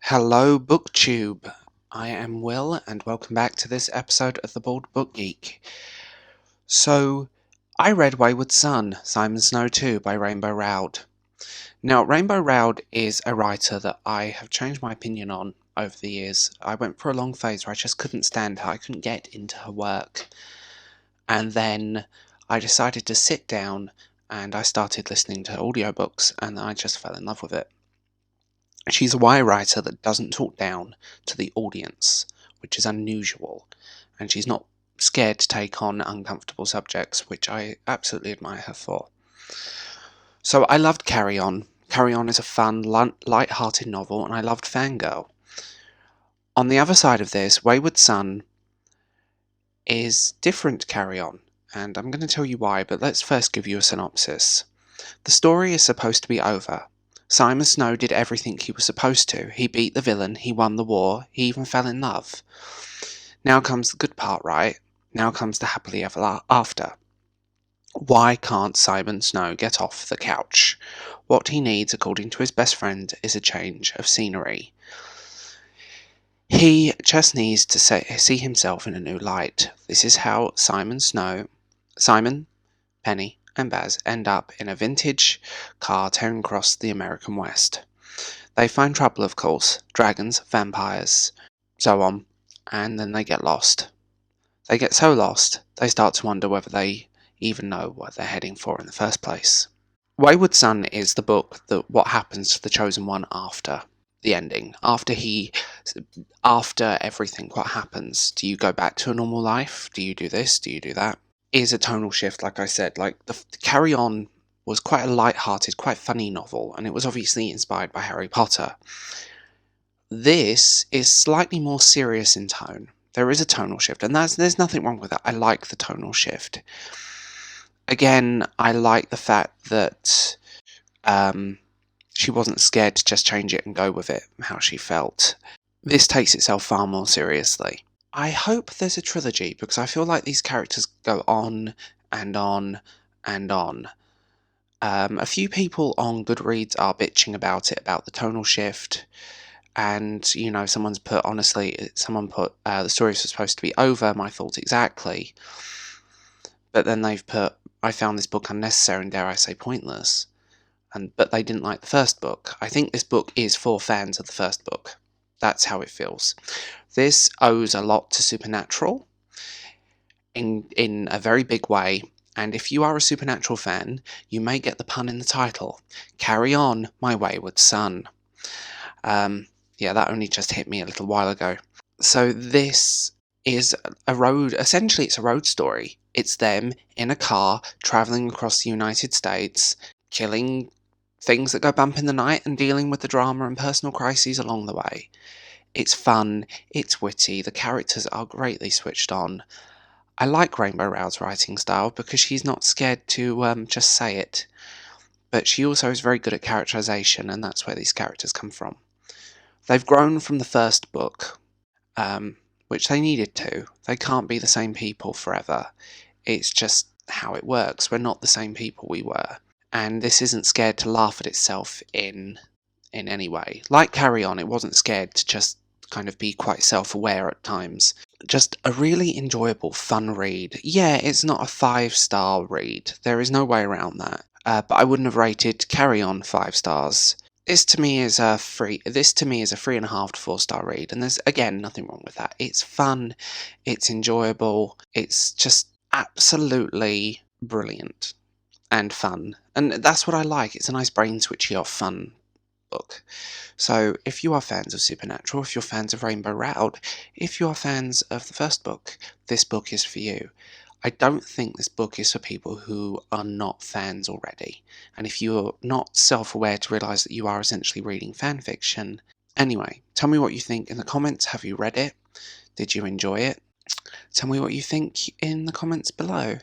Hello BookTube, I am Will and welcome back to this episode of The Bald Book Geek. So, I read Wayward Son, Simon Snow 2 by Rowell. Now, Rowell is a writer that I have changed my opinion on over the years. I went for a long phase where I just couldn't stand her, I couldn't get into her work. And then I decided to sit down and I started listening to audiobooks and I just fell in love with it. She's a YA writer that doesn't talk down to the audience, which is unusual, and she's not scared to take on uncomfortable subjects, which I absolutely admire her for. So I loved Carry On. Carry On is a fun, light-hearted novel, and I loved Fangirl. On the other side of this, Wayward Son is different to Carry On, and I'm going to tell you why, but let's first give you a synopsis. The story is supposed to be over. Simon Snow did everything he was supposed to. He beat the villain, he won the war, he even fell in love. Now comes the good part, right? Now comes the happily ever after. Why can't Simon Snow get off the couch? What he needs, according to his best friend, is a change of scenery. He just needs to see himself in a new light. This is how Simon, Penny, and Baz end up in a vintage car tearing across the American West. They find trouble, of course, dragons, vampires, so on, and then they get lost. They get so lost, they start to wonder whether they even know what they're heading for in the first place. Wayward Son is the book that what happens to the Chosen One after the ending, after everything, what happens? Do you go back to a normal life? Do you do this? Do you do that? Is a tonal shift, like I said. Like the Carry On was quite a light-hearted, quite funny novel, and it was obviously inspired by Harry Potter. This is slightly more serious in tone. There is a tonal shift, and there's nothing wrong with that. I like the tonal shift. Again, I like the fact that she wasn't scared to just change it and go with it, how she felt. This takes itself far more seriously. I hope there's a trilogy, because I feel like these characters go on and on and on. A few people on Goodreads are bitching about it, about the tonal shift, and, you know, someone put, the story was supposed to be over, my fault exactly, but then they've put, I found this book unnecessary and, dare I say, pointless, but they didn't like the first book. I think this book is for fans of the first book. That's how it feels. This owes a lot to Supernatural in a very big way, and if you are a Supernatural fan, you may get the pun in the title. Carry On, My Wayward Son. Yeah, that only just hit me a little while ago. So this is essentially it's a road story. It's them in a car, travelling across the United States, killing things that go bump in the night and dealing with the drama and personal crises along the way. It's fun, it's witty, the characters are greatly switched on. I like Rowell's writing style because she's not scared to just say it. But she also is very good at characterization, and that's where these characters come from. They've grown from the first book, which they needed to. They can't be the same people forever. It's just how it works. We're not the same people we were. And this isn't scared to laugh at itself in any way. Like Carry On, it wasn't scared to just kind of be quite self-aware at times. Just a really enjoyable, fun read. Yeah, it's not a 5-star read. There is no way around that. But I wouldn't have rated Carry On 5 stars. This to me is a 3.5 to 4-star read, and there's, again, nothing wrong with that. It's fun, it's enjoyable, it's just absolutely brilliant and fun. And that's what I like. It's a nice brain switchy off fun book. So if you are fans of Supernatural, if you're fans of Rowell, if you are fans of the first book, this book is for you. I don't think this book is for people who are not fans already. And if you're not self-aware to realise that you are essentially reading fan fiction. Anyway, tell me what you think in the comments. Have you read it? Did you enjoy it? Tell me what you think in the comments below.